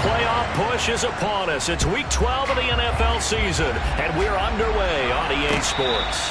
playoff push is upon us. It's Week 12 of the NFL season, and we're underway on EA Sports.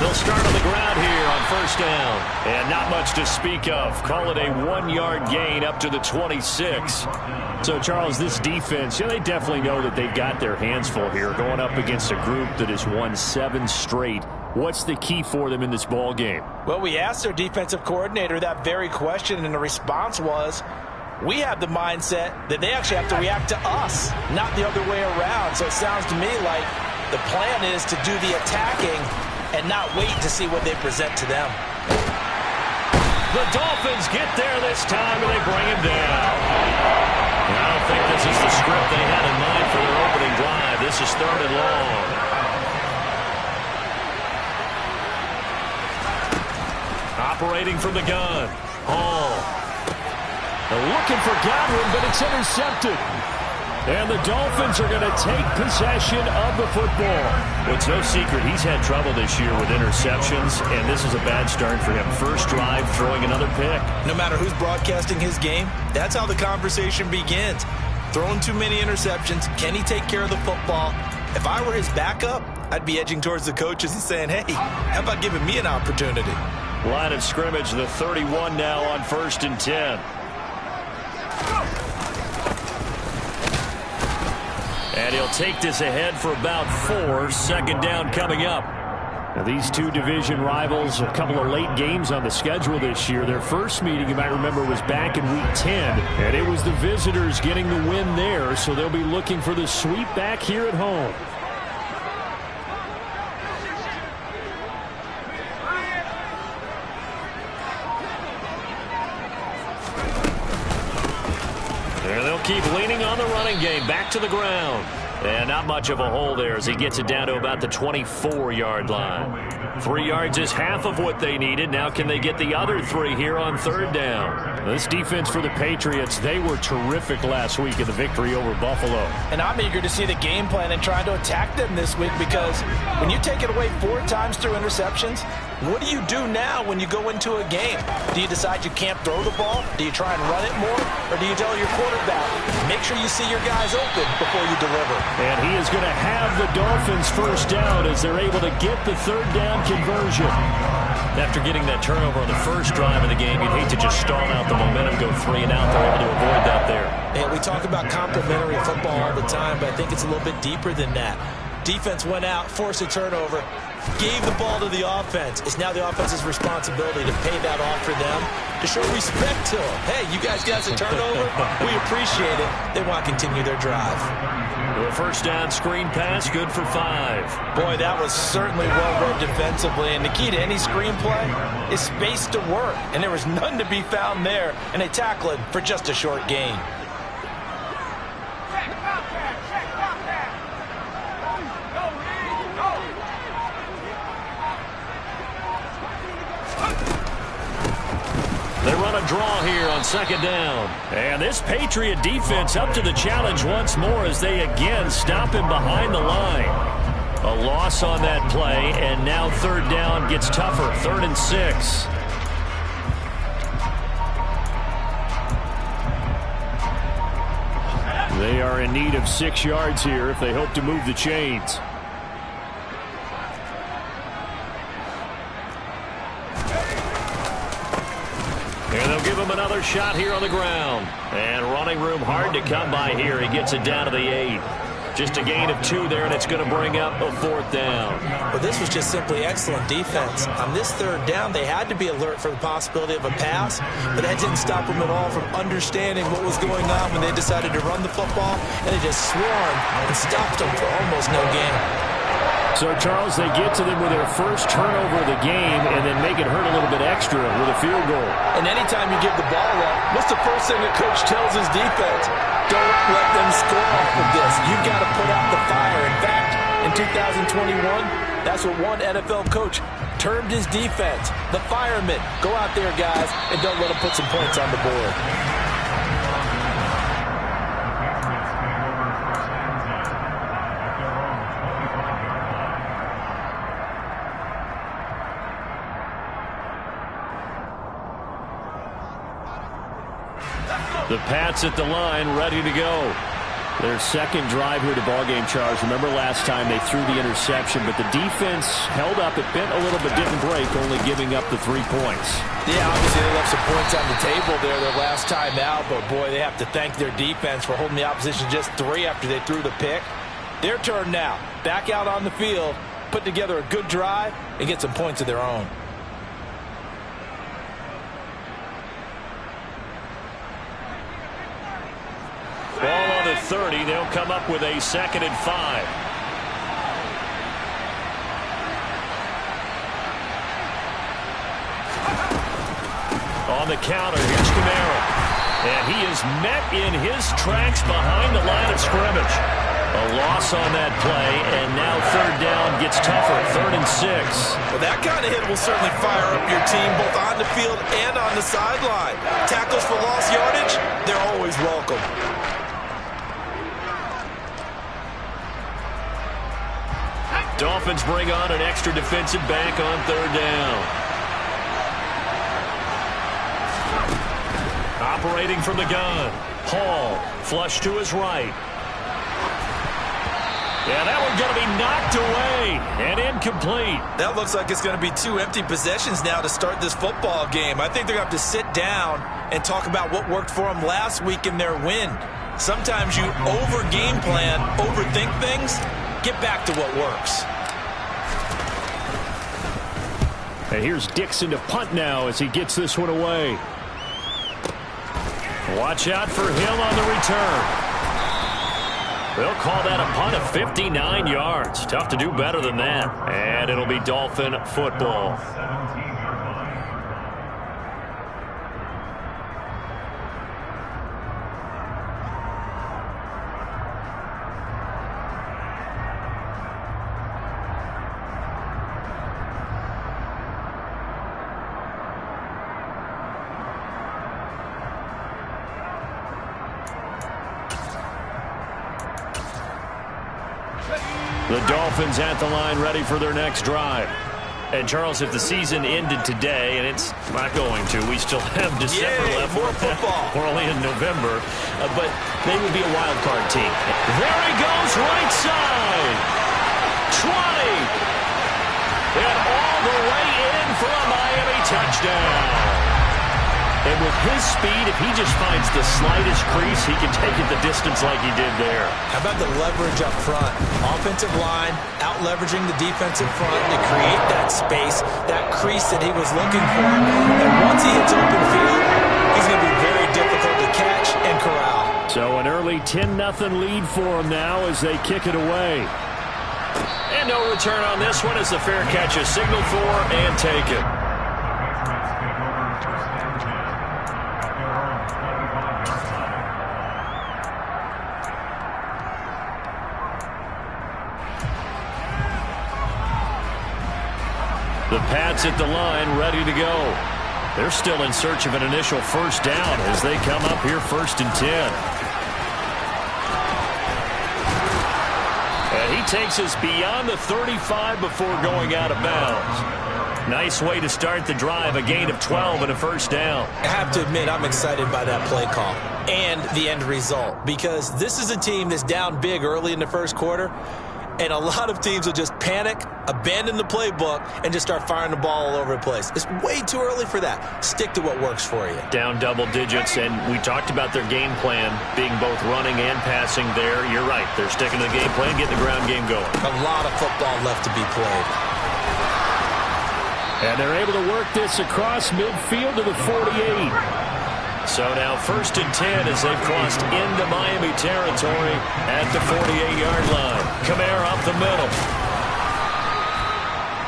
They'll start on the ground here on first down. And not much to speak of. Call it a 1-yard gain up to the 26. So, Charles, this defense, they definitely know that they've got their hands full here going up against a group that has won 7 straight. What's the key for them in this ball game? Well, we asked their defensive coordinator that very question, and the response was, we have the mindset that they actually have to react to us, not the other way around. So it sounds to me like the plan is to do the attacking and not wait to see what they present to them. The Dolphins get there this time, and they bring him down. I don't think this is the script they had in mind for their opening drive. This is 3rd and long. Operating from the gun. Hall. Looking for Godwin, but it's intercepted. And the Dolphins are going to take possession of the football. Well, it's no secret he's had trouble this year with interceptions, and this is a bad start for him. First drive, throwing another pick. No matter who's broadcasting his game, that's how the conversation begins. Throwing too many interceptions. Can he take care of the football? If I were his backup, I'd be edging towards the coaches and saying, hey, how about giving me an opportunity? Line of scrimmage, the 31 now on 1st and 10. And he'll take this ahead for about 4. Second down coming up. Now, these two division rivals, a couple of late games on the schedule this year. Their first meeting, you might remember, was back in Week 10. And it was the visitors getting the win there, so they'll be looking for the sweep back here at home. And they'll keep leaning on the running game. Back to the ground. And not much of a hole there as he gets it down to about the 24-yard line. 3 yards is half of what they needed. Now can they get the other 3 here on 3rd down? This defense for the Patriots, they were terrific last week in the victory over Buffalo. And I'm eager to see the game plan and trying to attack them this week, because when you take it away 4 times through interceptions, what do you do now when you go into a game? Do you decide you can't throw the ball? Do you try and run it more? Or do you tell your quarterback, make sure you see your guys open before you deliver? And he is going to have the Dolphins first down as they're able to get the 3rd down conversion. After getting that turnover on the first drive of the game, you'd hate to just stall out the momentum, go 3 and out. They're able to avoid that there. And we talk about complementary football all the time, but I think it's a little bit deeper than that. Defense went out, forced a turnover, gave the ball to the offense. It's now the offense's responsibility to pay that off for them, to show respect to them. Hey, you guys got a turnover? We appreciate it. They want to continue their drive. The first down screen pass, good for 5. Boy, that was certainly well read defensively, and the key to any screenplay is space to work, and there was none to be found there, and they tackle it for just a short gain. They run a draw here on 2nd down. And this Patriot defense up to the challenge once more as they again stop him behind the line. A loss on that play, and now 3rd down gets tougher. 3rd and 6. They are in need of 6 yards here if they hope to move the chains. And they'll give him another shot here on the ground. And running room hard to come by here. He gets it down to the 8. Just a gain of 2 there, and it's going to bring up a 4th down. Well, this was just simply excellent defense. On this 3rd down, they had to be alert for the possibility of a pass, but that didn't stop them at all from understanding what was going on when they decided to run the football, and they just swarmed and stopped them for almost no gain. So, Charles, they get to them with their first turnover of the game and then make it hurt a little bit extra with a field goal. And anytime you give the ball up, what's the first thing a coach tells his defense? Don't let them score off of this. You've got to put out the fire. In fact, in 2021, that's what one NFL coach termed his defense. The firemen. Go out there, guys, and don't let them put some points on the board. The Pats at the line, ready to go. Their second drive here to ballgame, Charles. Remember last time they threw the interception, but the defense held up. It bent a little but didn't break, only giving up the 3 points. Yeah, obviously they left some points on the table there their last time out, but boy, they have to thank their defense for holding the opposition just 3 after they threw the pick. Their turn now. Back out on the field, put together a good drive, and get some points of their own. Ball on the 30. They'll come up with a 2nd and 5. On the counter, here's Camara. And he is met in his tracks behind the line of scrimmage. A loss on that play, and now 3rd down gets tougher, 3rd and 6. Well, that kind of hit will certainly fire up your team both on the field and on the sideline. Tackles for lost yardage, they're always welcome. Dolphins bring on an extra defensive back on 3rd down. Operating from the gun. Hall, flush to his right. Yeah, that one's going to be knocked away and incomplete. That looks like it's going to be 2 empty possessions now to start this football game. I think they're going to have to sit down and talk about what worked for them last week in their win. Sometimes you over-game plan, overthink things. Get back to what works. And here's Dixon to punt now as he gets this one away. Watch out for him on the return. They'll call that a punt of 59 yards. Tough to do better than that. And it'll be Dolphin football. The Dolphins at the line ready for their next drive. And, Charles, if the season ended today, and it's not going to, we still have December left. More football. We're only in November, but they would be a wild card team. There he goes, right side. 20. And all the way in for a Miami touchdown. And with his speed, if he just finds the slightest crease, he can take it the distance like he did there. How about the leverage up front? Offensive line, out-leveraging the defensive front to create that space, that crease that he was looking for. And once he hits open field, he's going to be very difficult to catch and corral. So an early 10-0 lead for them now as they kick it away. And no return on this one as the fair catch is signaled for and taken. The Pats at the line, ready to go. They're still in search of an initial first down as they come up here 1st and 10. And he takes us beyond the 35 before going out of bounds. Nice way to start the drive, a gain of 12 and a first down. I have to admit, I'm excited by that play call and the end result because this is a team that's down big early in the first quarter. And a lot of teams will just panic, abandon the playbook, and just start firing the ball all over the place. It's way too early for that. Stick to what works for you. Down double digits, and we talked about their game plan being both running and passing there. You're right. They're sticking to the game plan, getting the ground game going. A lot of football left to be played. And they're able to work this across midfield to the 48. So now 1st and 10 as they've crossed into Miami territory at the 48-yard line. Camara up the middle.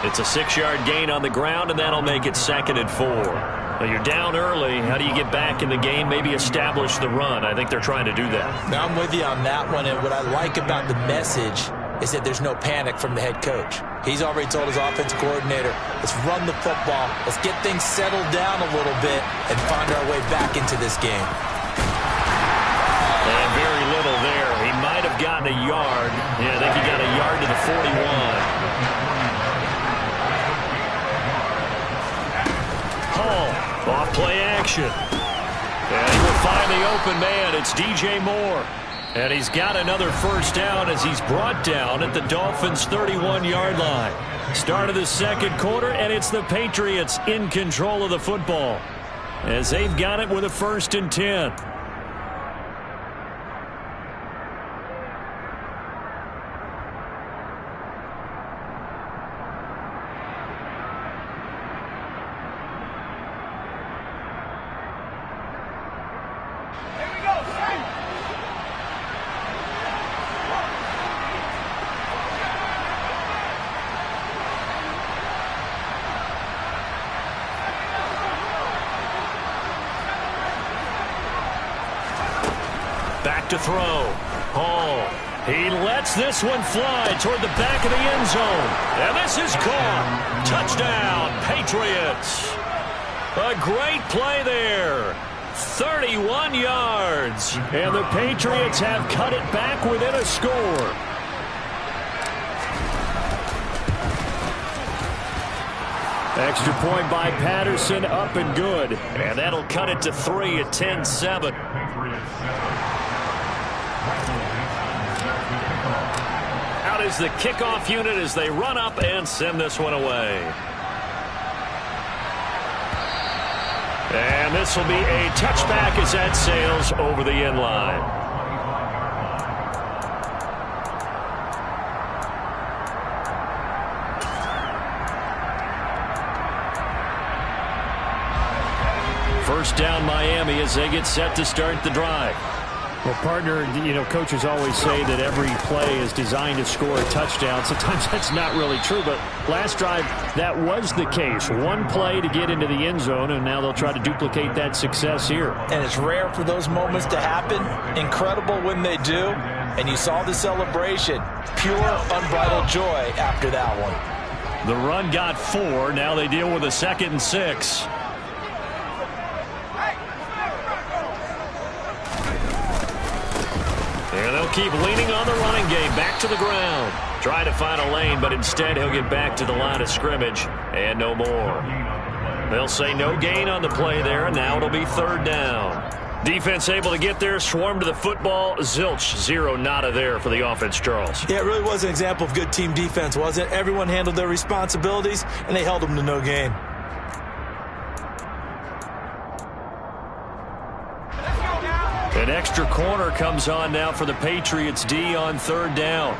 It's a 6-yard gain on the ground, and that'll make it 2nd and 4. Well, you're down early. How do you get back in the game, maybe establish the run? I think they're trying to do that. Now, I'm with you on that one, and what I like about the message is that there's no panic from the head coach. He's already told his offensive coordinator, let's run the football, let's get things settled down a little bit, and find our way back into this game. And very little there. He might have gotten a yard. Yeah, I think he got a yard to the 41. Off play action. And he will find the open man. It's DJ Moore. And he's got another first down as he's brought down at the Dolphins' 31-yard line. Start of the 2nd quarter, and it's the Patriots in control of the football as they've got it with a 1st and 10. To throw. Hall. He lets this one fly toward the back of the end zone. And this is caught. Touchdown, Patriots. A great play there. 31 yards. And the Patriots have cut it back within a score. Extra point by Patterson, up and good. And that'll cut it to 3 at 10-7. Out is the kickoff unit as they run up and send this one away. And this will be a touchback as that sails over the end line. First down Miami as they get set to start the drive. Well, partner, you know, coaches always say that every play is designed to score a touchdown. Sometimes that's not really true, but last drive, that was the case. One play to get into the end zone, and now they'll try to duplicate that success here. And it's rare for those moments to happen. Incredible when they do. And you saw the celebration. Pure, unbridled joy after that one. The run got 4. Now they deal with a 2nd and 6. And they'll keep leaning on the running game. Back to the ground. Try to find a lane, but instead he'll get back to the line of scrimmage. And no more. They'll say no gain on the play there, and now it'll be 3rd down. Defense able to get there, swarm to the football. Zilch, 0 nada there for the offense, Charles. Yeah, it really was an example of good team defense, wasn't it? Everyone handled their responsibilities, and they held them to no gain. An extra corner comes on now for the Patriots D on 3rd down.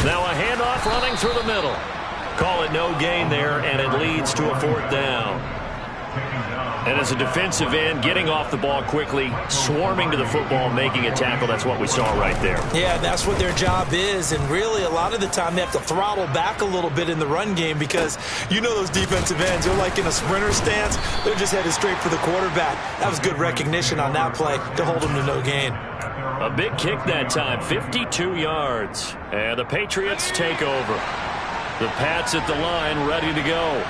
Now a handoff running through the middle. Call it no gain there, and it leads to a 4th down. And as a defensive end, getting off the ball quickly, swarming to the football, making a tackle, that's what we saw right there. Yeah, that's what their job is, and really a lot of the time they have to throttle back a little bit in the run game because you know those defensive ends, they're like in a sprinter stance. They're just headed straight for the quarterback. That was good recognition on that play to hold them to no gain. A big kick that time, 52 yards. And the Patriots take over. The Pats at the line, ready to go.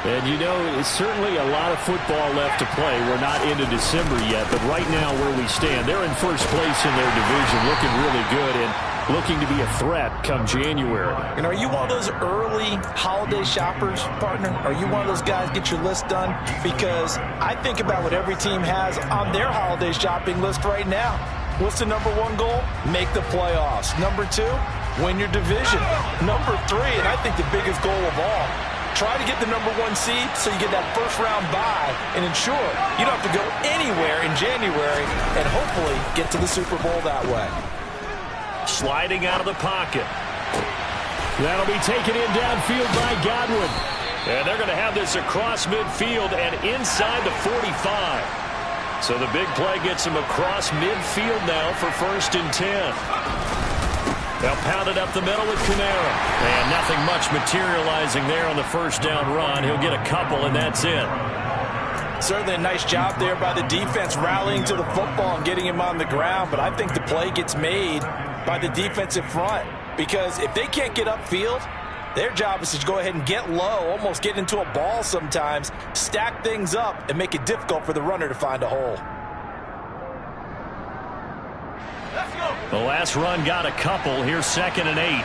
And, you know, it's certainly a lot of football left to play. We're not into December yet, but right now where we stand, they're in first place in their division, looking really good and looking to be a threat come January. And are you one of those early holiday shoppers, partner? Are you one of those guys get your list done? Because I think about what every team has on their holiday shopping list right now. What's the number 1 goal? Make the playoffs. Number 2, win your division. Number 3, and I think the biggest goal of all, try to get the number 1 seed so you get that first-round bye and ensure you don't have to go anywhere in January and hopefully get to the Super Bowl that way. Sliding out of the pocket. That'll be taken in downfield by Godwin. And they're going to have this across midfield and inside the 45. So the big play gets him across midfield now for 1st and 10. They'll pound it up the middle with Kamara. And nothing much materializing there on the 1st down run. He'll get a couple, and that's it. Certainly a nice job there by the defense rallying to the football and getting him on the ground. But I think the play gets made by the defensive front. Because if they can't get upfield, their job is to go ahead and get low, almost get into a ball sometimes, stack things up, and make it difficult for the runner to find a hole. The last run got a couple. Here's 2nd and 8.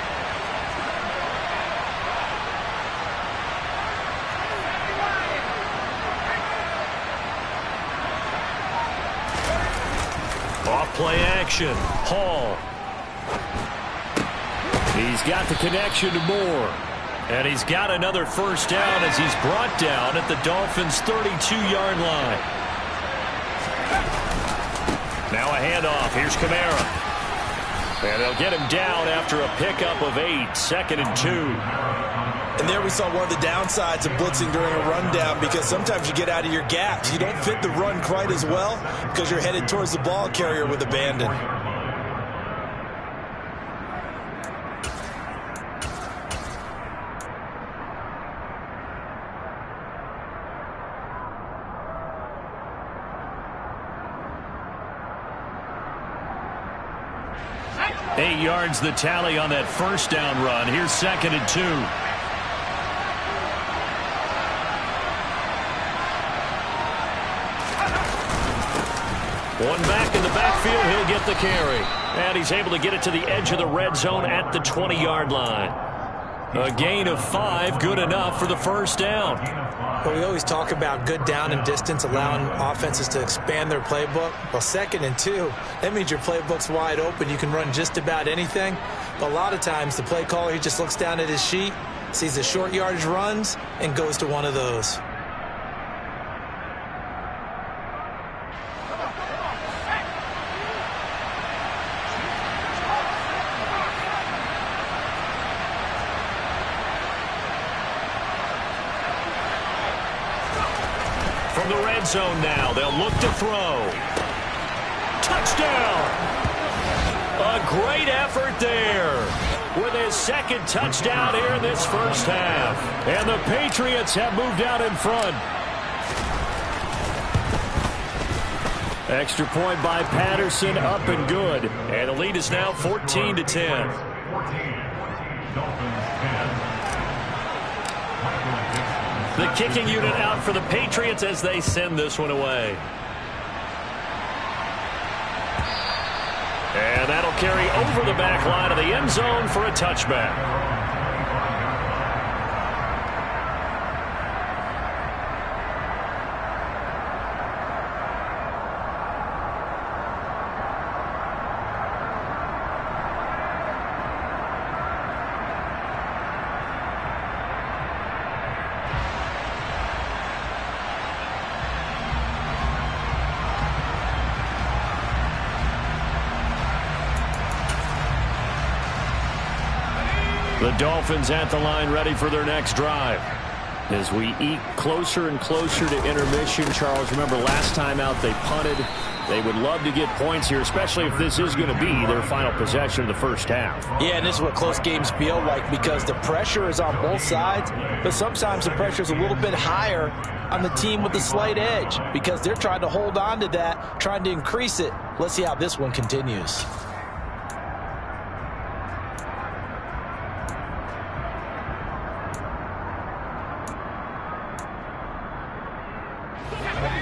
Off play action. Hall. He's got the connection to Moore. And he's got another 1st down as he's brought down at the Dolphins' 32-yard line. Now a handoff. Here's Kamara. And they'll get him down after a pickup of 8. 2nd and 2. And there we saw one of the downsides of blitzing during a rundown, because sometimes you get out of your gaps. You don't fit the run quite as well because you're headed towards the ball carrier with abandon. Eight yards the tally on that 1st down run. Here's 2nd and 2. One back in the backfield. He'll get the carry. And he's able to get it to the edge of the red zone at the 20-yard line. A gain of 5, good enough for the 1st down. Well, we always talk about good down and distance, allowing offenses to expand their playbook. Well, 2nd and 2, that means your playbook's wide open. You can run just about anything. But a lot of times, the play caller, he just looks down at his sheet, sees the short yardage runs, and goes to one of those. From the red zone now, they'll look to throw. Touchdown! A great effort there with his 2nd touchdown here in this 1st half. And the Patriots have moved out in front. Extra point by Patterson, up and good. And the lead is now 14-10. The kicking unit out for the Patriots as they send this one away. And that'll carry over the back line of the end zone for a touchback. The Dolphins at the line, ready for their next drive. As we eke closer and closer to intermission, Charles, remember last time out they punted. They would love to get points here, especially if this is going to be their final possession of the 1st half. Yeah, and this is what close games feel like, because the pressure is on both sides, but sometimes the pressure is a little bit higher on the team with the slight edge because they're trying to hold on to that, trying to increase it. Let's see how this one continues.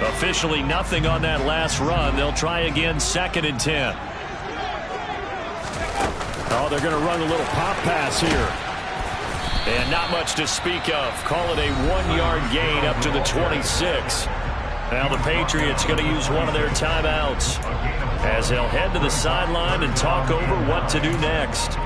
Officially nothing on that last run. They'll try again, 2nd and 10. Oh, they're going to run a little pop pass here. And not much to speak of. Call it a 1-yard gain up to the 26. Now the Patriots going to use one of their timeouts as they'll head to the sideline and talk over what to do next.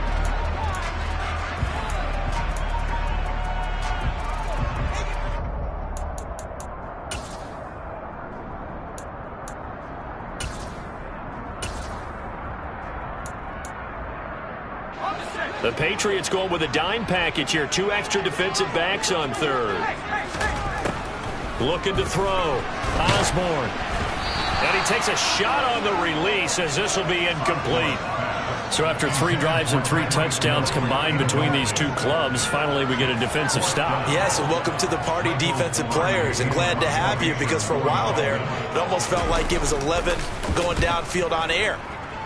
The Patriots going with a dime package here. 2 extra defensive backs on 3rd. Looking to throw. Osborne. And he takes a shot on the release as this will be incomplete. So after 3 drives and 3 touchdowns combined between these two clubs, finally we get a defensive stop. Yes, and welcome to the party, defensive players, and glad to have you, because for a while there, it almost felt like it was 11 going downfield on air.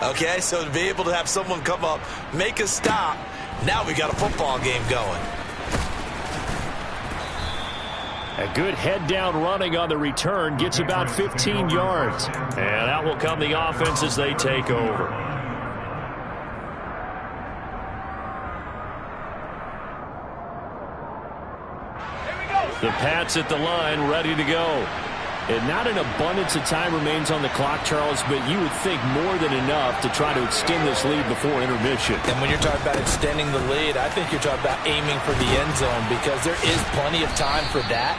Okay, so to be able to have someone come up, make a stop, now we got a football game going. A good head-down running on the return, gets about 15 yards. And out will come the offense as they take over. The Pats at the line, ready to go. And not an abundance of time remains on the clock, Charles, but you would think more than enough to try to extend this lead before intermission. And when you're talking about extending the lead, I think you're talking about aiming for the end zone, because there is plenty of time for that.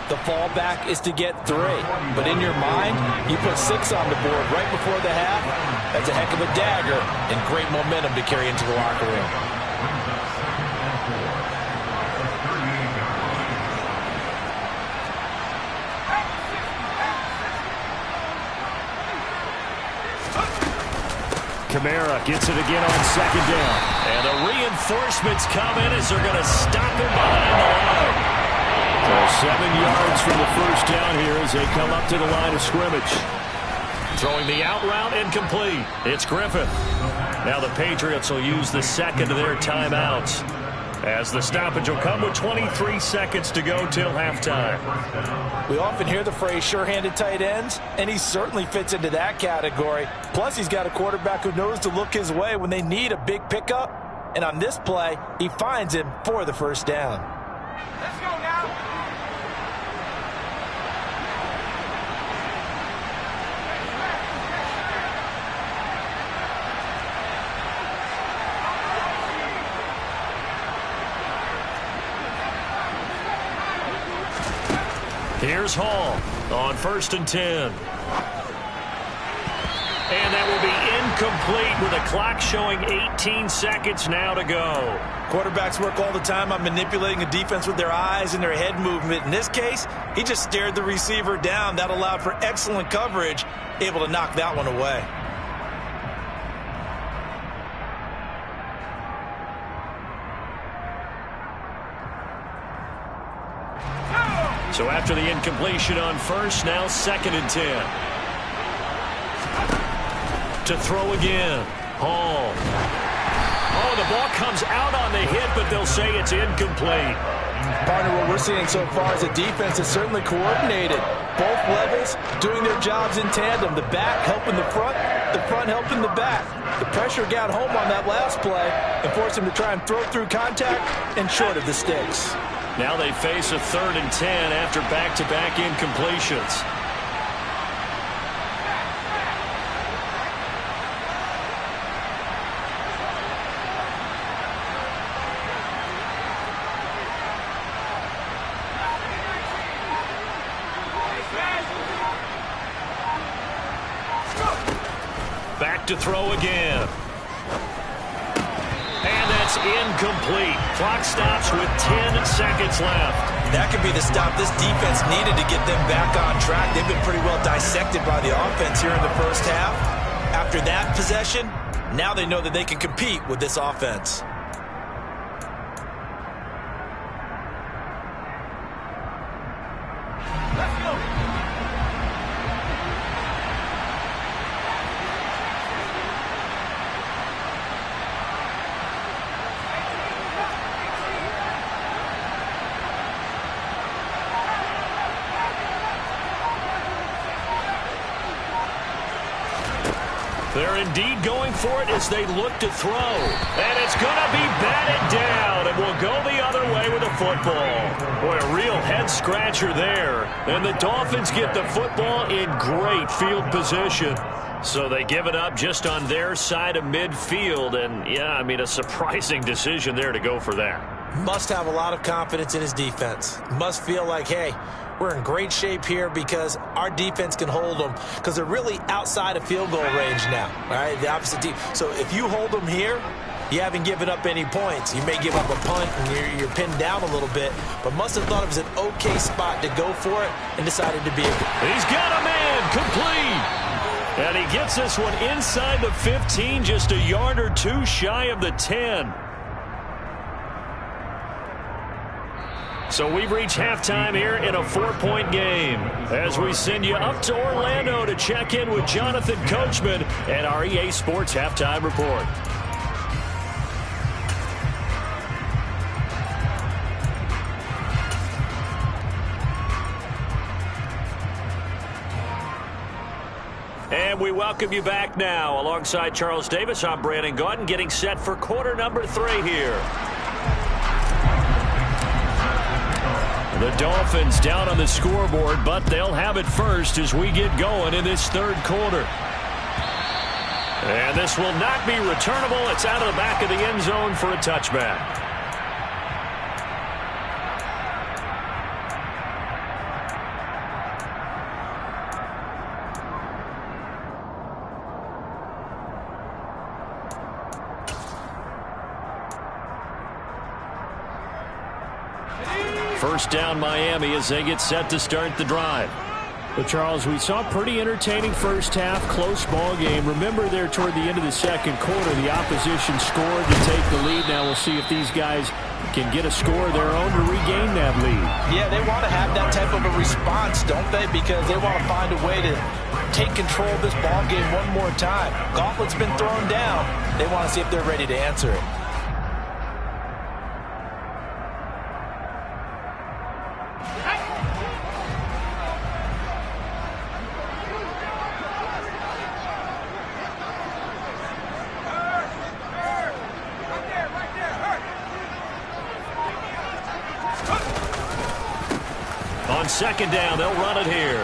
The fallback is to get 3. But in your mind, you put 6 on the board right before the half. That's a heck of a dagger and great momentum to carry into the locker room. Kamara gets it again on 2nd down. And the reinforcements come in as they're going to stop him behind the line. So 7 yards from the first down here as they come up to the line of scrimmage. Throwing the out route, incomplete. It's Griffith. Now the Patriots will use the second of their timeouts, as the stoppage will come with 23 seconds to go till halftime. We often hear the phrase sure-handed tight ends, and he certainly fits into that category. Plus, he's got a quarterback who knows to look his way when they need a big pickup. And on this play, he finds him for the first down. Let's go now. Here's Hall on 1st and 10. And that will be incomplete with the clock showing 18 seconds now to go. Quarterbacks work all the time on manipulating a defense with their eyes and their head movement. In this case, he just stared the receiver down. That allowed for excellent coverage, able to knock that one away. So after the incompletion on 1st, now 2nd and 10. To throw again. Hall. Oh, the ball comes out on the hit, but they'll say it's incomplete. Partner, what we're seeing so far is a defense that's certainly coordinated. Both levels doing their jobs in tandem. The back helping the front helping the back. The pressure got home on that last play and forced him to try and throw through contact and short of the sticks. Now they face a 3rd and 10 after back-to-back incompletions. Back to throw again. And that's incomplete. Clock stops with 10 seconds left. That could be the stop this defense needed to get them back on track. They've been pretty well dissected by the offense here in the first half. After that possession, now they know that they can compete with this offense. Let's go. They're indeed going for it as they look to throw. And it's going to be batted down, and will go the other way with a football. Boy, a real head-scratcher there. And the Dolphins get the football in great field position. So they give it up just on their side of midfield. And, yeah, I mean, a surprising decision there to go for that. Must have a lot of confidence in his defense. Must feel like, hey, we're in great shape here because our defense can hold them, because they're really outside of field goal range now. All right, the opposite team. So if you hold them here, You haven't given up any points. You may give up a punt and you're pinned down a little bit, but must have thought it was an okay spot to go for it and decided to be a... He's got a man, complete. And he gets this one inside the 15, just a yard or two shy of the 10. So we've reached halftime here in a 4-point game as we send you up to Orlando to check in with Jonathan Coachman and our EA Sports Halftime Report. And we welcome you back now. Alongside Charles Davis, I'm Brandon Gaudin, getting set for quarter number 3 here. The Dolphins down on the scoreboard, but they'll have it first as we get going in this third quarter. And this will not be returnable. It's out of the back of the end zone for a touchback. First down Miami as they get set to start the drive. But, Charles, we saw a pretty entertaining first half, close ball game. Remember there toward the end of the second quarter, the opposition scored to take the lead. Now we'll see if these guys can get a score of their own to regain that lead. Yeah, they want to have that type of a response, don't they? Because they want to find a way to take control of this ball game one more time. Gauntlet's been thrown down. They want to see if they're ready to answer it. On second down, they'll run it here.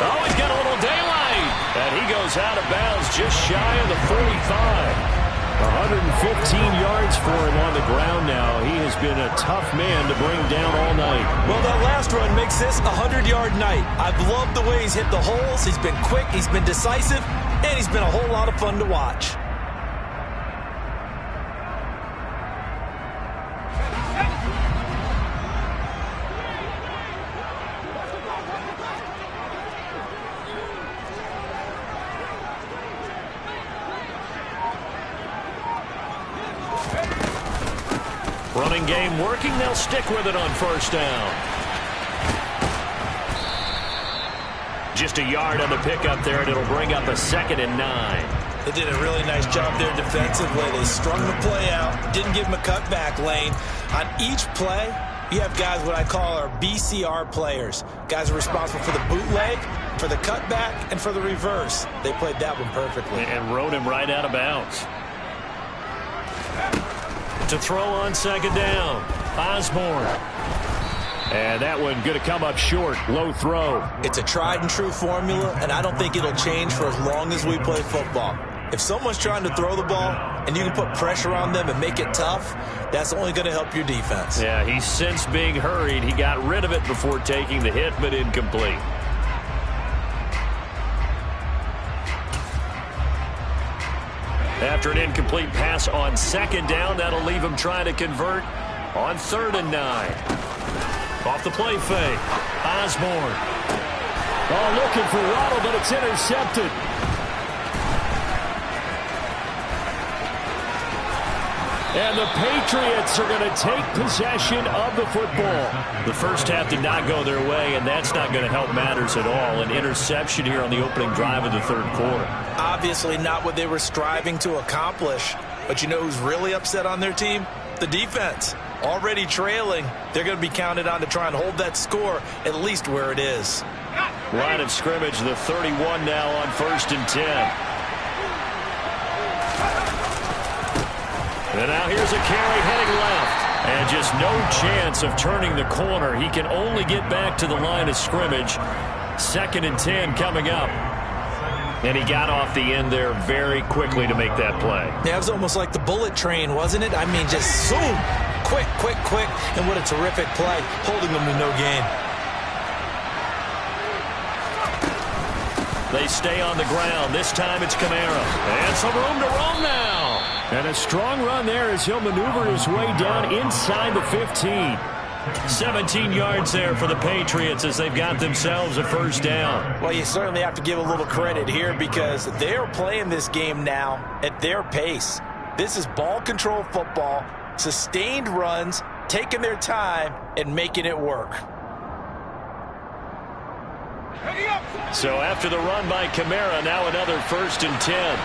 Oh, he's got a little daylight. And he goes out of bounds just shy of the 45. 115 yards for him on the ground now. He has been a tough man to bring down all night. Well, that last run makes this a 100-yard night. I've loved the way he's hit the holes. He's been quick, he's been decisive, and he's been a whole lot of fun to watch. Running game working. They'll stick with it on first down. Just a yard on the pickup there, and it'll bring up a 2nd and 9. They did a really nice job there defensively. They strung the play out, didn't give him a cutback lane. On each play, you have guys what I call our BCR players. Guys are responsible for the bootleg, for the cutback, and for the reverse. They played that one perfectly. And rode him right out of bounds. To throw on second down, Osborne. And that one going to come up short. Low throw. It's a tried and true formula, and I don't think it'll change for as long as we play football. If someone's trying to throw the ball and you can put pressure on them and make it tough, that's only going to help your defense. Yeah, he's since being hurried. He got rid of it before taking the hit, but incomplete. After an incomplete pass on second down, that'll leave him trying to convert on 3rd and 9. Off the play fake, Osborne. Oh, looking for Waddle, but it's intercepted. And the Patriots are going to take possession of the football. The first half did not go their way, and that's not going to help matters at all. An interception here on the opening drive of the third quarter. Obviously not what they were striving to accomplish. But you know who's really upset on their team? The defense. Already trailing. They're going to be counted on to try and hold that score at least where it is. Line of scrimmage, the 31 now on 1st and 10. And now here's a carry heading left. And just no chance of turning the corner. He can only get back to the line of scrimmage. 2nd and 10 coming up. And he got off the end there very quickly to make that play. Yeah, it was almost like the bullet train, wasn't it? I mean, just zoom. Quick, quick, quick. And what a terrific play, holding them to no gain. They stay on the ground. This time it's Kamara. And some room to roam now. And a strong run there as he'll maneuver his way down inside the 15. 17 yards there for the Patriots as they've got themselves a first down. Well, you certainly have to give a little credit here because they're playing this game now at their pace. This is ball control football, sustained runs, taking their time and making it work. So after the run by Kamara, now another 1st and 10.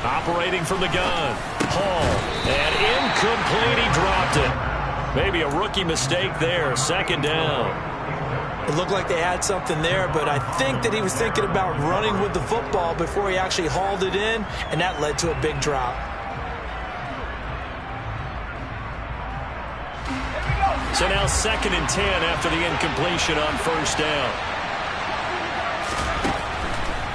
Operating from the gun, Hall, and incomplete, he dropped it. Maybe a rookie mistake there, 2nd down. It looked like they had something there, but I think that he was thinking about running with the football before he actually hauled it in, and that led to a big drop. So now 2nd and 10 after the incompletion on 1st down.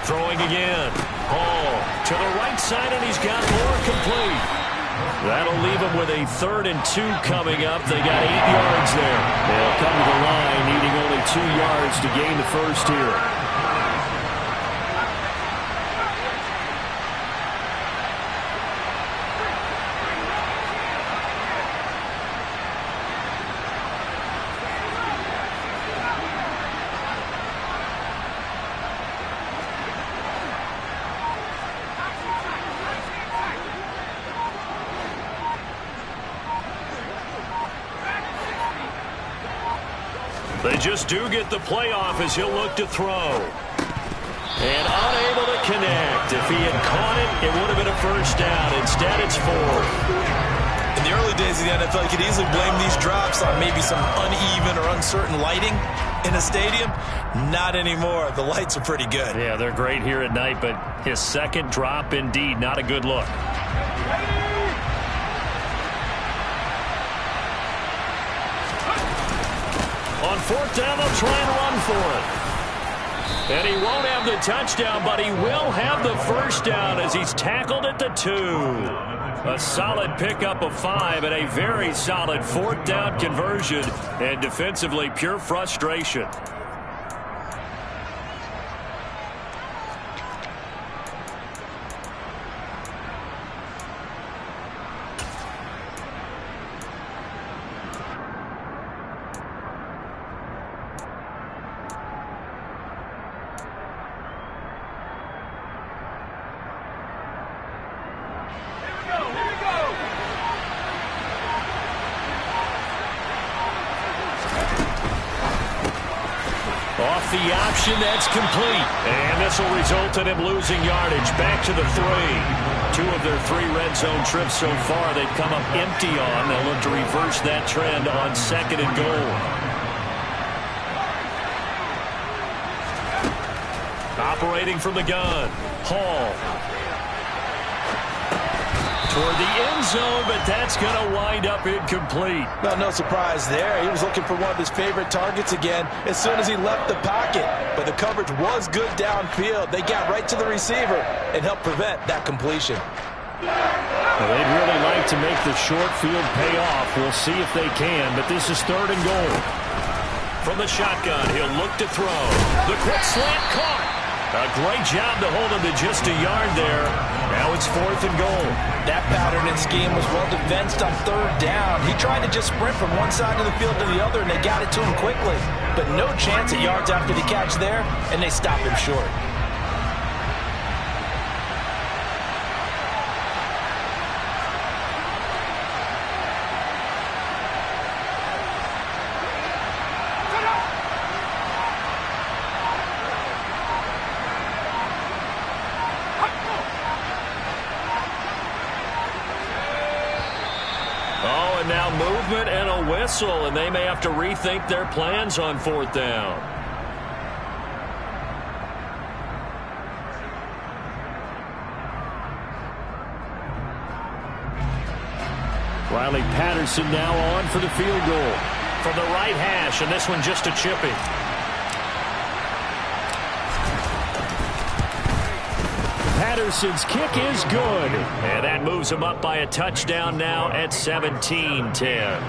Throwing again. Hall to the right side, and he's got more complete. That'll leave him with a 3rd and 2 coming up. They got 8 yards there. They'll come to the line needing only 2 yards to gain the first here. They just do get the playoff as he'll look to throw. And unable to connect. If he had caught it, it would have been a 1st down. Instead, it's 4th. In the early days of the NFL, you could easily blame these drops on maybe some uneven or uncertain lighting in a stadium. Not anymore. The lights are pretty good. Yeah, they're great here at night, but his 2nd drop, indeed, not a good look. On 4th down, they'll try and run for it. And he won't have the touchdown, but he will have the 1st down as he's tackled at the 2. A solid pickup of 5 and a very solid 4th down conversion. And defensively, pure frustration. Off the option, that's complete. And this will result in him losing yardage. Back to the 3. 2 of their 3 red zone trips so far they've come up empty on. They'll look to reverse that trend on 2nd and goal. Operating from the gun, Hall. Toward the end zone, but that's going to wind up incomplete. Well, no surprise there. He was looking for one of his favorite targets again as soon as he left the pocket. But the coverage was good downfield. They got right to the receiver and helped prevent that completion. Well, they'd really like to make the short field pay off. We'll see if they can, but this is 3rd and goal. From the shotgun, he'll look to throw. The quick slant caught. A great job to hold him to just a yard there. Now it's 4th and goal. That pattern and scheme was well defensed on 3rd down. He tried to just sprint from one side of the field to the other, and they got it to him quickly. But no chance at yards after the catch there, and they stopped him short. Now movement and a whistle, and they may have to rethink their plans on 4th down. Riley Patterson now on for the field goal. From the right hash, and this one just a chipping. Patterson's kick is good. And that moves him up by a touchdown now at 17-10.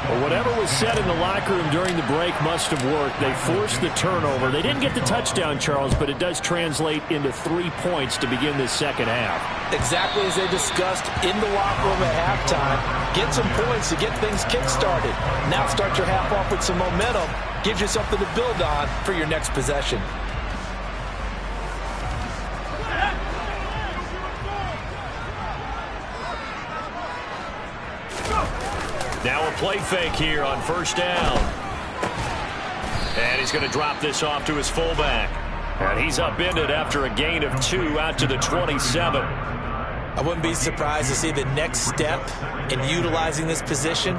Well, whatever was said in the locker room during the break must have worked. They forced the turnover. They didn't get the touchdown, Charles, but it does translate into 3 points to begin this second half. Exactly as they discussed in the locker room at halftime. Get some points to get things kick-started. Now start your half off with some momentum. Gives you something to build on for your next possession. Now a play fake here on first down. And he's going to drop this off to his fullback. And he's upended after a gain of 2 out to the 27. I wouldn't be surprised to see the next step in utilizing this position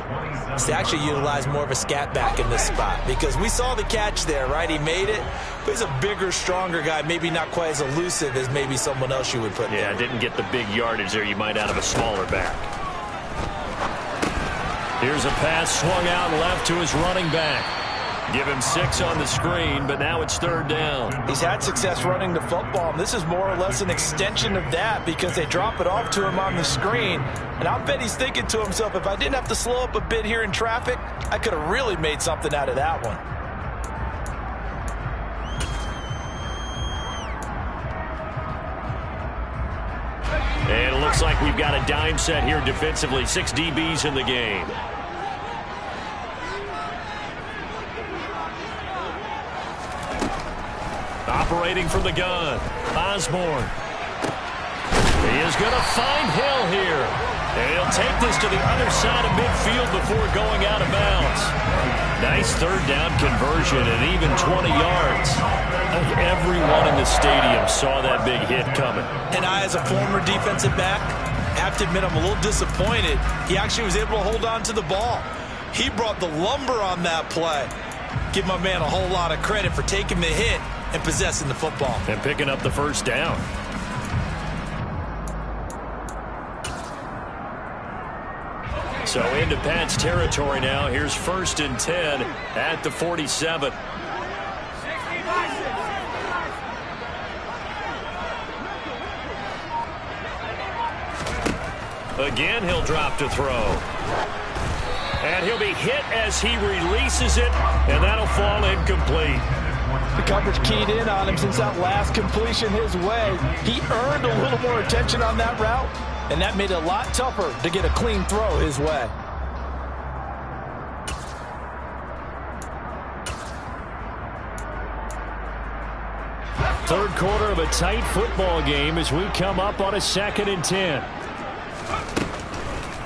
is to actually utilize more of a scat back in this spot. Because we saw the catch there, right? He made it. But he's a bigger, stronger guy. Maybe not quite as elusive as maybe someone else you would put there. Yeah, didn't get the big yardage there you might out of a smaller back. Here's a pass swung out left to his running back. Give him 6 on the screen, but now it's third down. He's had success running the football, and this is more or less an extension of that because they drop it off to him on the screen. And I'll bet he's thinking to himself, if I didn't have to slow up a bit here in traffic, I could have really made something out of that one. And it looks like we've got a dime set here defensively. 6 DBs in the game. Operating from the gun, Osborne. He is going to find Hill here. And he'll take this to the other side of midfield before going out of bounds. Nice third down conversion and even 20 yards. Everyone in the stadium saw that big hit coming. And I, as a former defensive back, have to admit I'm a little disappointed. He actually was able to hold on to the ball. He brought the lumber on that play. Give my man a whole lot of credit for taking the hit and possessing the football. And picking up the first down. So into Pat's territory now. Here's 1st and 10 at the 47. Again, he'll drop to throw. And he'll be hit as he releases it, and that'll fall incomplete. The coverage keyed in on him since that last completion his way. He earned a little more attention on that route, and that made it a lot tougher to get a clean throw his way. Third quarter of a tight football game as we come up on a 2nd and 10.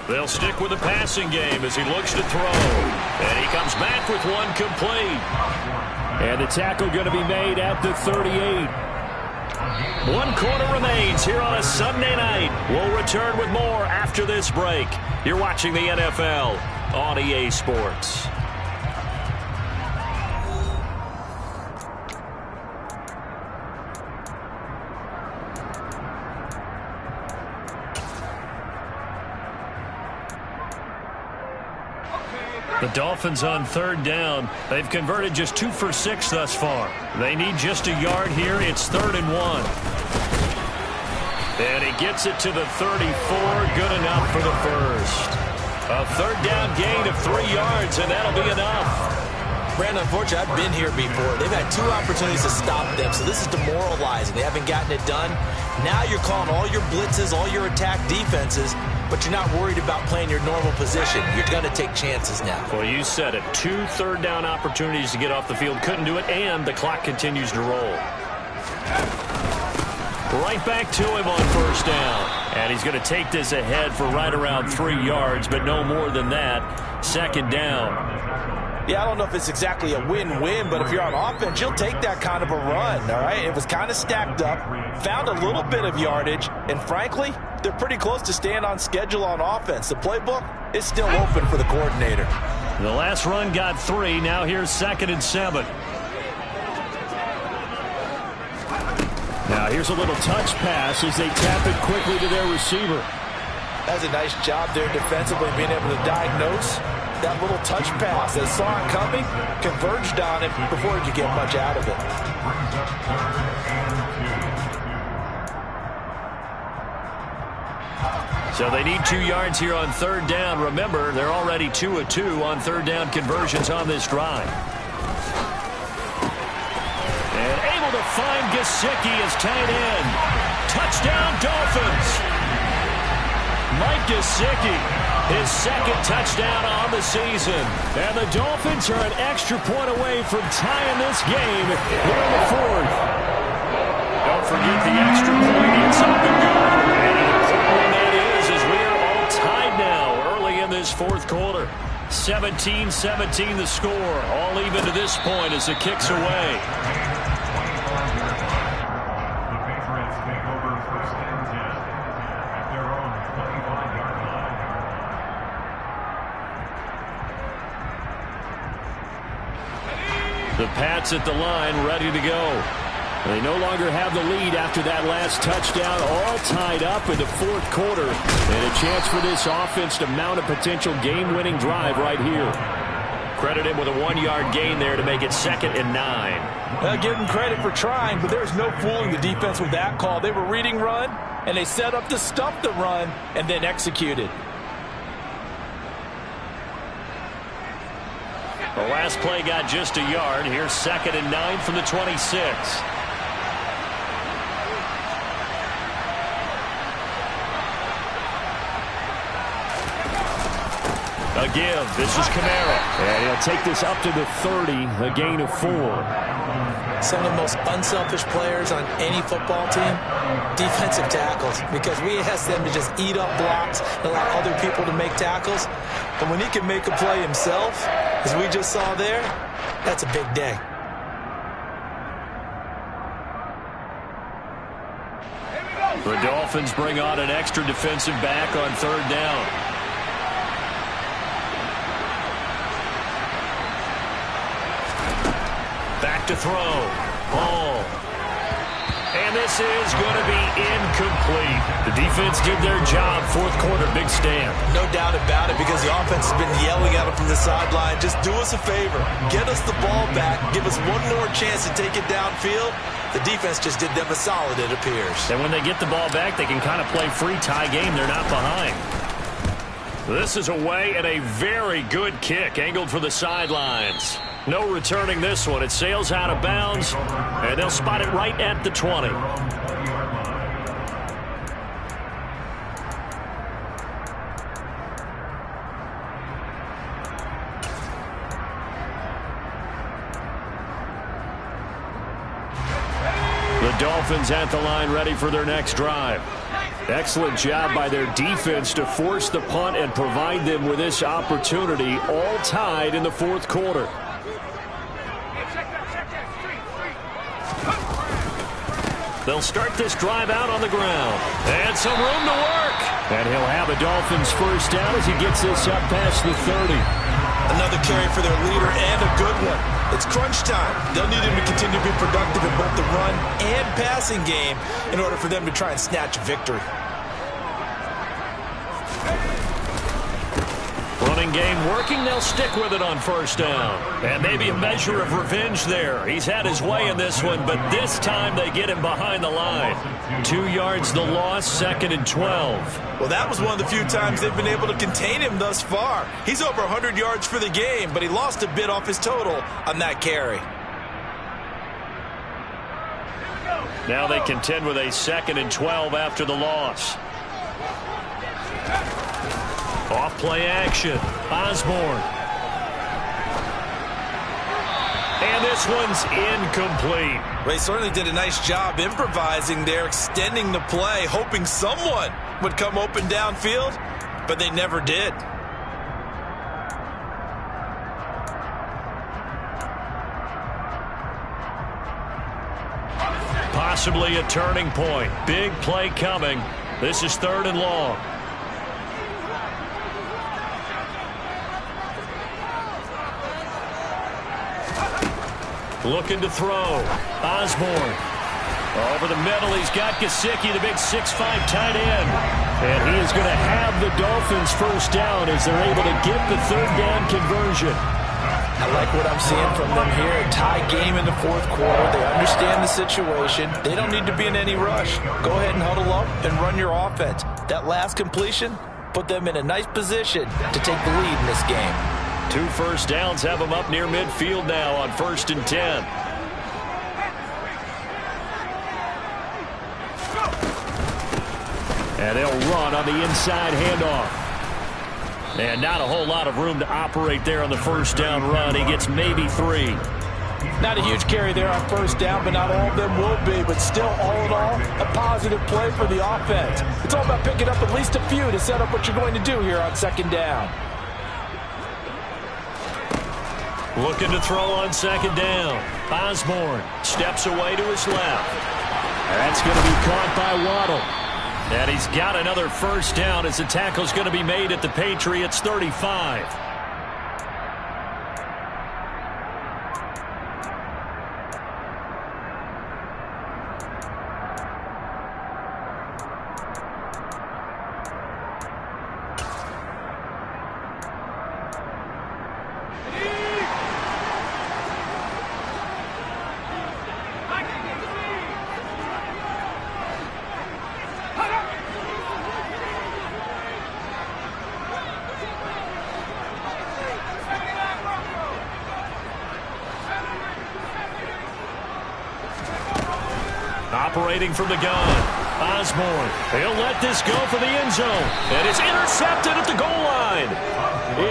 They'll stick with the passing game as he looks to throw. And he comes back with one complete. And the tackle going to be made at the 38. 1 quarter remains here on a Sunday night. We'll return with more after this break. You're watching the NFL on EA Sports. The Dolphins on third down. They've converted just 2 for 6 thus far. They need just a yard here. It's 3rd and 1. And he gets it to the 34. Good enough for the first. A third down gain of 3 yards, and that'll be enough. Brandon, unfortunately, I've been here before. They've had 2 opportunities to stop them, so this is demoralizing. They haven't gotten it done. Now you're calling all your blitzes, all your attack defenses, but you're not worried about playing your normal position. You're going to take chances now. Well, you said it. 2 third down opportunities to get off the field. Couldn't do it, and the clock continues to roll. Right back to him on first down. And he's going to take this ahead for right around 3 yards, but no more than that. 2nd down. Yeah, I don't know if it's exactly a win-win, but if you're on offense, you'll take that kind of a run, all right? It was kind of stacked up, found a little bit of yardage, and frankly, they're pretty close to staying on schedule on offense. The playbook is still open for the coordinator. The last run got 3. Now here's 2nd and 7. Now here's a little touch pass as they tap it quickly to their receiver. That's a nice job there defensively, being able to diagnose that little touch pass. They saw it coming, converged on it before he could get much out of it. So they need 2 yards here on third down. Remember, they're already 2 of 2 on third down conversions on this drive. And able to find Gesicki as tight end. Touchdown, Dolphins. Mike Gesicki, his second touchdown on the season. And the Dolphins are an extra point away from tying this game here in the fourth. Don't forget the extra point. It's up and good. And an important one that is, as we are all tied now early in this fourth quarter. 17-17 the score. All even to this point as the kick's away. The Pats at the line, ready to go. They no longer have the lead after that last touchdown, all tied up in the fourth quarter. And a chance for this offense to mount a potential game-winning drive right here. Credit him with a 1-yard gain there to make it 2nd and 9. Well, give him credit for trying, but there's no fooling the defense with that call. They were reading run, and they set up to stop the run and then executed. The last play got just a yard. Here's 2nd and 9 from the 26. A give. This is Kamara. And he'll take this up to the 30, a gain of 4. Some of the most unselfish players on any football team, defensive tackles, because we ask them to just eat up blocks and allow other people to make tackles. But when he can make a play himself, as we just saw there, that's a big day. The Dolphins bring on an extra defensive back on third down. Back to throw. Ball. And this is going to be incomplete. The defense did their job. Fourth quarter, big stand. No doubt about it, because the offense has been yelling at him from the sideline. Just do us a favor. Get us the ball back. Give us one more chance to take it downfield. The defense just did them a solid, it appears. And when they get the ball back, they can kind of play free tie game. They're not behind. This is away and a very good kick angled for the sidelines. No returning this one. It sails out of bounds, and they'll spot it right at the 20. The Dolphins at the line, ready for their next drive. Excellent job by their defense to force the punt and provide them with this opportunity, all tied in the fourth quarter. They'll start this drive out on the ground. And some room to work. And he'll have a Dolphins first down as he gets this up past the 30. Another carry for their leader, and a good one. It's crunch time. They'll need him to continue to be productive in both the run and passing game in order for them to try and snatch a victory. Running game working. They'll stick with it on first down. And maybe a measure of revenge there. He's had his way in this one, but this time they get him behind the line. 2 yards the loss, 2nd and 12. Well, that was one of the few times they've been able to contain him thus far. He's over 100 yards for the game, but he lost a bit off his total on that carry. Now they contend with a 2nd and 12 after the loss. Off play action. Osborne. And this one's incomplete. They certainly did a nice job improvising there, extending the play, hoping someone would come open downfield, but they never did. Possibly a turning point. Big play coming. This is 3rd and long. Looking to throw. Osborne. Over the middle, he's got Gesicki, the big 6'5" tight end. And he is going to have the Dolphins first down as they're able to get the third down conversion. I like what I'm seeing from them here. A tie game in the fourth quarter. They understand the situation. They don't need to be in any rush. Go ahead and huddle up and run your offense. That last completion put them in a nice position to take the lead in this game. 2 first downs have them up near midfield now on 1st and 10. And they'll run on the inside handoff. And not a whole lot of room to operate there on the first down run. He gets maybe 3. Not a huge carry there on first down, but not all of them will be. But still, all in all, a positive play for the offense. It's all about picking up at least a few to set up what you're going to do here on 2nd down. Looking to throw on 2nd down. Osborne steps away to his left. That's going to be caught by Waddle. And he's got another first down as the tackle's going to be made at the Patriots' 35. Operating from the gun, Osborne. He'll let this go for the end zone. And it's intercepted at the goal line.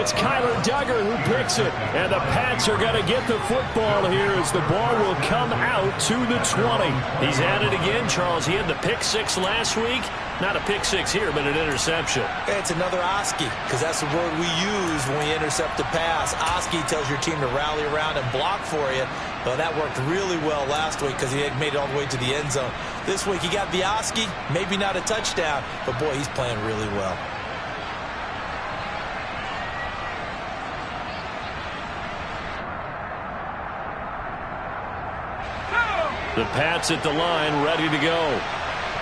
It's Kyler Duggar who picks it. And the Pats are going to get the football here as the ball will come out to the 20. He's at it again, Charles. He had the pick 6 last week. Not a pick 6 here, but an interception. It's another Oski, because that's the word we use when we intercept a pass. Oski tells your team to rally around and block for you. Well, that worked really well last week because he had made it all the way to the end zone. This week he got the Oski, maybe not a touchdown, but boy, he's playing really well. The Pats at the line, ready to go.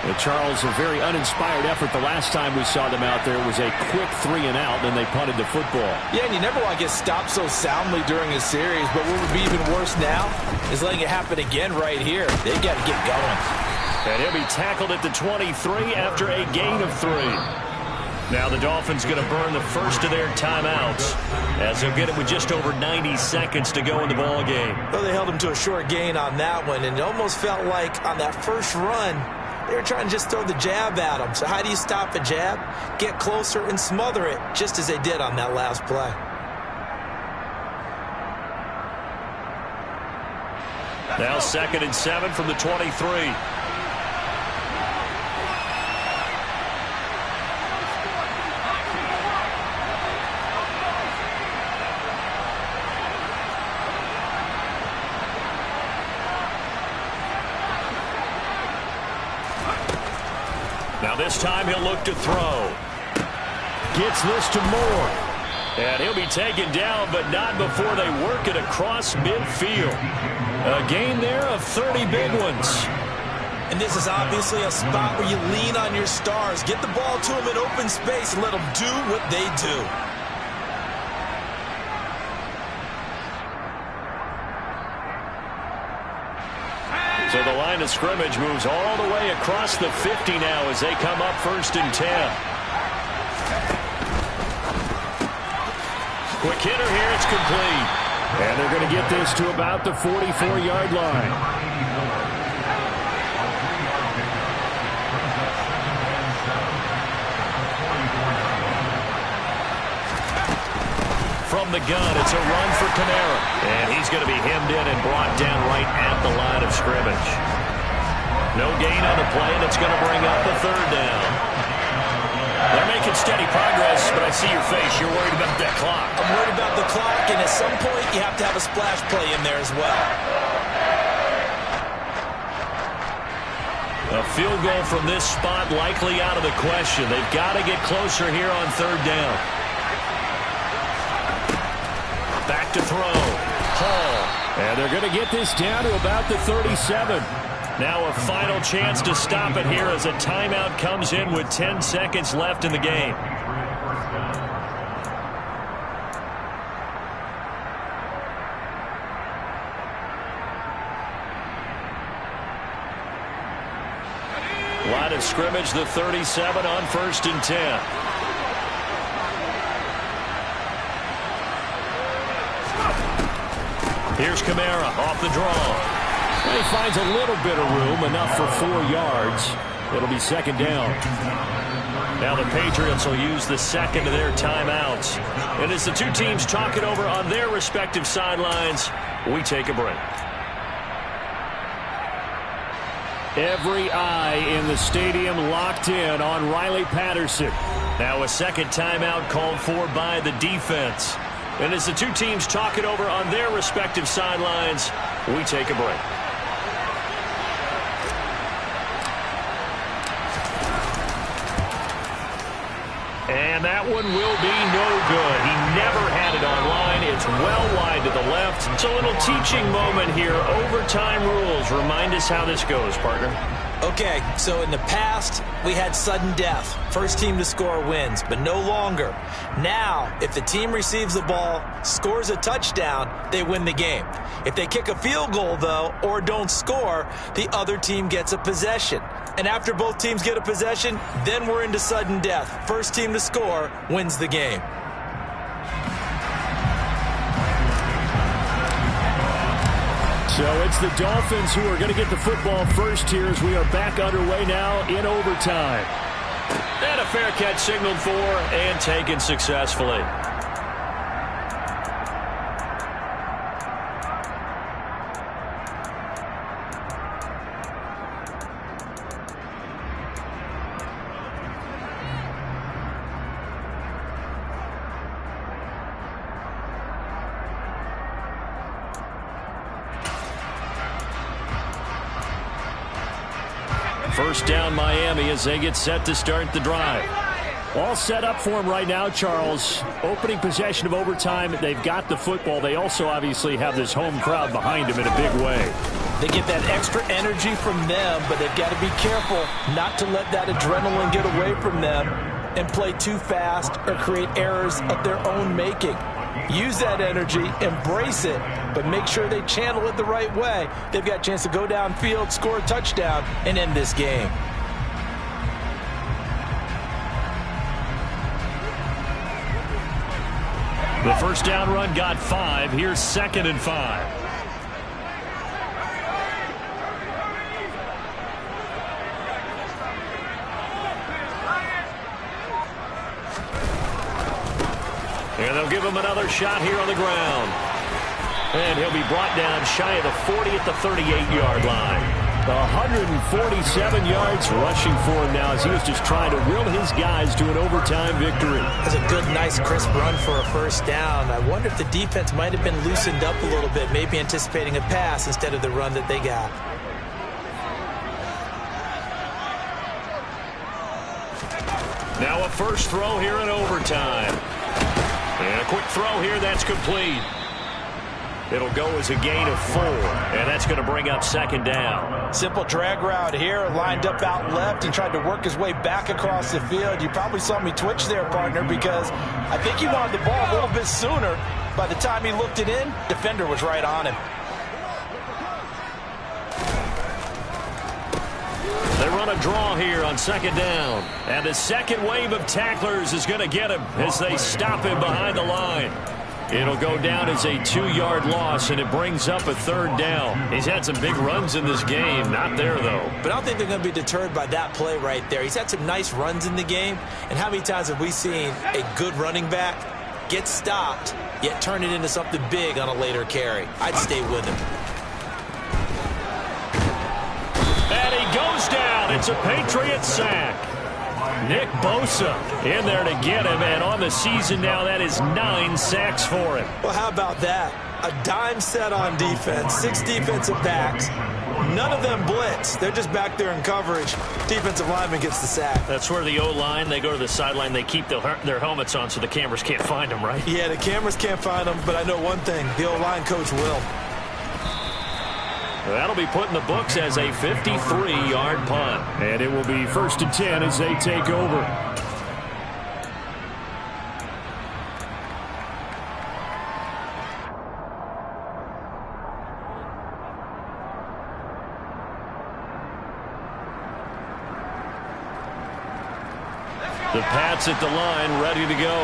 Well, Charles, a very uninspired effort. The last time we saw them out there was a quick 3 and out, then they punted the football. Yeah, and you never want to get stopped so soundly during a series, but what would be even worse now is letting it happen again right here. They got to get going. And he'll be tackled at the 23 after a gain of 3. Now the Dolphins going to burn the first of their timeouts as they'll get it with just over 90 seconds to go in the ball game. Well, they held him to a short gain on that one, and it almost felt like on that first run, they were trying to just throw the jab at him. So how do you stop a jab? Get closer and smother it, just as they did on that last play. Now 2nd and 7 from the 23. Now this time he'll look to throw. Gets this to Moore. And he'll be taken down, but not before they work it across midfield. A gain there of 30 big ones. And this is obviously a spot where you lean on your stars. Get the ball to them in open space and let them do what they do. So the line of scrimmage moves all the way across the 50 now as they come up 1st and 10. Quick hitter here, it's complete. And they're going to get this to about the 44-yard line. From the gun, it's a run for Kamara. And he's going to be hemmed in and brought down right at the line of scrimmage. No gain on the play, and it's going to bring up the 3rd down. They're making steady progress, but I see your face. You're worried about that clock. I'm worried about the clock, and at some point, you have to have a splash play in there as well. A field goal from this spot likely out of the question. They've got to get closer here on 3rd down. Back to throw. Hall. And they're going to get this down to about the 37. Now a final chance to stop it here as a timeout comes in with 10 seconds left in the game. Line of scrimmage, the 37 on 1st and 10. Here's Kamara off the draw. He finds a little bit of room, enough for 4 yards. It'll be 2nd down. Now the Patriots will use the second of their timeouts. And as the two teams talk it over on their respective sidelines, we take a break. Every eye in the stadium locked in on Riley Patterson. Now a second timeout called for by the defense. And as the two teams talk it over on their respective sidelines, we take a break. And that one will be no good. He never had it online. It's well wide to the left. It's a little teaching moment here. Overtime rules. Remind us how this goes, partner. Okay, so in the past, we had sudden death. First team to score wins, but no longer. Now, if the team receives the ball, scores a touchdown, they win the game. If they kick a field goal, though, or don't score, the other team gets a possession. And after both teams get a possession, then we're into sudden death. First team to score wins the game. So it's the Dolphins who are going to get the football first here as we are back underway now in overtime. And a fair catch signaled for and taken successfully. First down Miami as they get set to start the drive. All set up for him right now, Charles. Opening possession of overtime. They've got the football. They also obviously have this home crowd behind them in a big way. They get that extra energy from them, but they've got to be careful not to let that adrenaline get away from them and play too fast or create errors of their own making. Use that energy, embrace it, but make sure they channel it the right way. They've got a chance to go downfield, score a touchdown, and end this game. The first down run got 5. Here's 2nd and 5. And they'll give him another shot here on the ground. And he'll be brought down shy of the 40 at the 38-yard line. 147 yards rushing for him now as he was just trying to will his guys to an overtime victory. That's a good, nice, crisp run for a first down. I wonder if the defense might have been loosened up a little bit, maybe anticipating a pass instead of the run that they got. Now a first throw here in overtime. And a quick throw here, that's complete. It'll go as a gain of 4, and that's going to bring up 2nd down. Simple drag route here, lined up out left. He tried to work his way back across the field. You probably saw me twitch there, partner, because I think he wanted the ball a little bit sooner. By the time he looked it in, defender was right on him. They run a draw here on 2nd down. And the second wave of tacklers is going to get him as they stop him behind the line. It'll go down as a 2-yard loss, and it brings up a 3rd down. He's had some big runs in this game. Not there, though. But I don't think they're going to be deterred by that play right there. He's had some nice runs in the game. And how many times have we seen a good running back get stopped, yet turn it into something big on a later carry? I'd stay with him. And he goes down. It's a Patriot sack. Nick Bosa in there to get him, and on the season now, that is 9 sacks for him. Well, how about that? A dime set on defense, 6 defensive backs. None of them blitz. They're just back there in coverage. Defensive lineman gets the sack. That's where the O-line, they go to the sideline, they keep their helmets on so the cameras can't find them, right? Yeah, the cameras can't find them, but I know one thing. The O-line coach will. That'll be put in the books as a 53-yard punt. And it will be 1st and 10 as they take over. The Pats at the line, ready to go.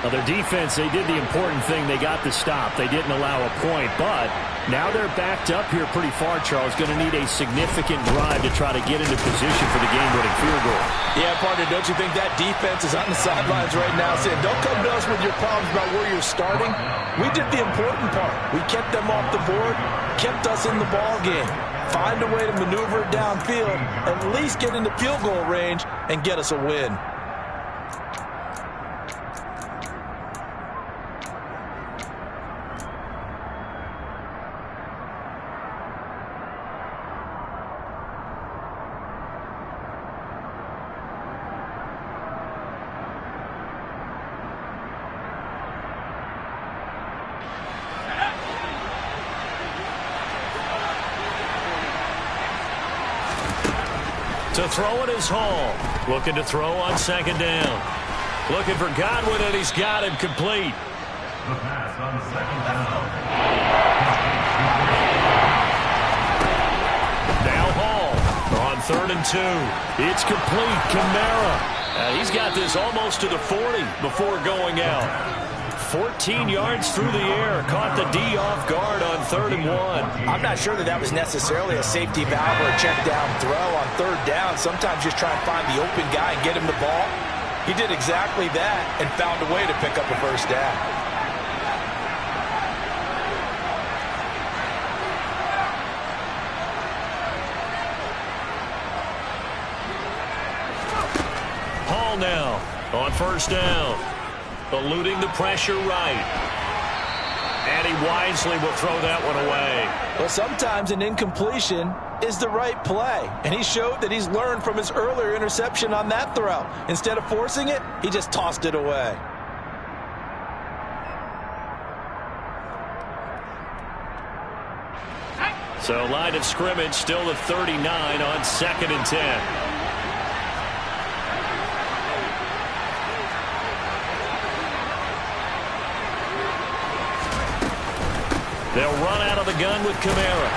Well, their defense, they did the important thing. They got the stop. They didn't allow a point, but now they're backed up here pretty far, Charles. Going to need a significant drive to try to get into position for the game-winning field goal. Yeah, partner, don't you think that defense is on the sidelines right now saying, don't come to us with your problems about where you're starting. We did the important part. We kept them off the board, kept us in the ball game. Find a way to maneuver it downfield, at least get into field goal range, and get us a win. To throw it is Hall. Looking to throw on second down. Looking for Godwin, and he's got him complete. The pass on second down. Now Hall on 3rd and 2. It's complete. Kamara. He's got this almost to the 40 before going out. 14 yards through the air. Caught the D off guard on 3rd and 1. I'm not sure that was necessarily a safety valve or a check down throw on 3rd down. Sometimes just try and find the open guy and get him the ball. He did exactly that and found a way to pick up a first down. Hall now on 1st down. Eluding the pressure right. And he wisely will throw that one away. Well, sometimes an incompletion is the right play. And he showed that he's learned from his earlier interception on that throw. Instead of forcing it, he just tossed it away. So line of scrimmage still at 39 on 2nd and 10. They'll run out of the gun with Kamara.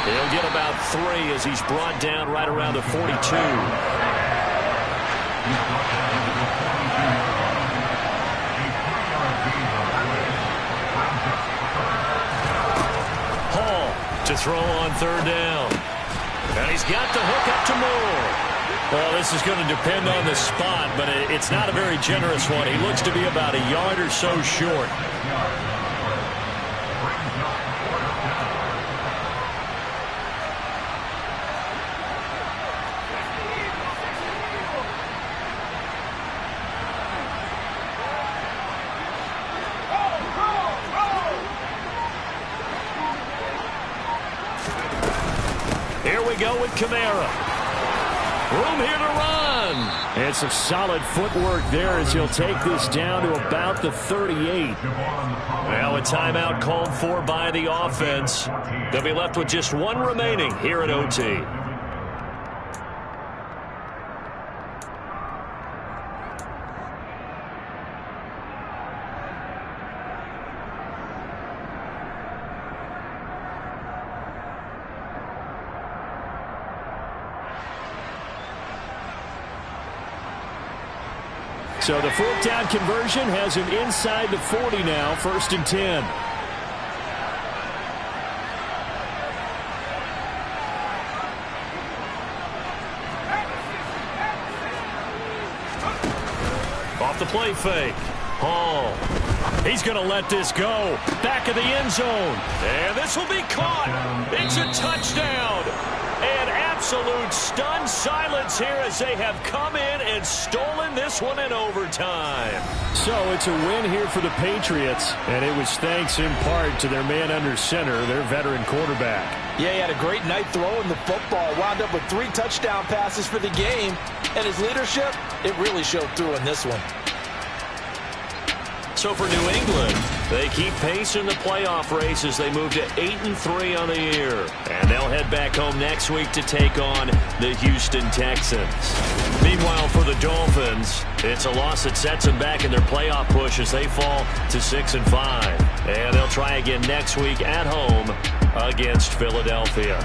He'll get about 3 as he's brought down right around the 42. Hall to throw on 3rd down. And he's got the hook up to Moore. Well, this is going to depend on the spot, but it's not a very generous one. He looks to be about a yard or so short. Go with Kamara. Room here to run. And some solid footwork there as he'll take this down to about the 38. Well, a timeout called for by the offense. They'll be left with just 1 remaining here at OT. So the 4th down conversion has him inside the 40 now, 1st and 10. Off the play fake. Hall. He's going to let this go. Back of the end zone. And this will be caught. It's a touchdown. And absolute stunned silence here as they have come in and stolen this one in overtime. So it's a win here for the Patriots, and it was thanks in part to their man under center, their veteran quarterback. Yeah, he had a great night throwing the football, wound up with 3 touchdown passes for the game, and his leadership, it really showed through in this one. So for New England, they keep pace in the playoff race as they move to 8-3 on the year. And they'll head back home next week to take on the Houston Texans. Meanwhile, for the Dolphins, it's a loss that sets them back in their playoff push as they fall to 6-5. And they'll try again next week at home against Philadelphia.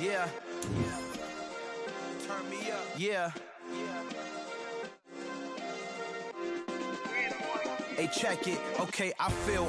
Yeah. Turn me up. Yeah. Hey, check it. Okay, I feel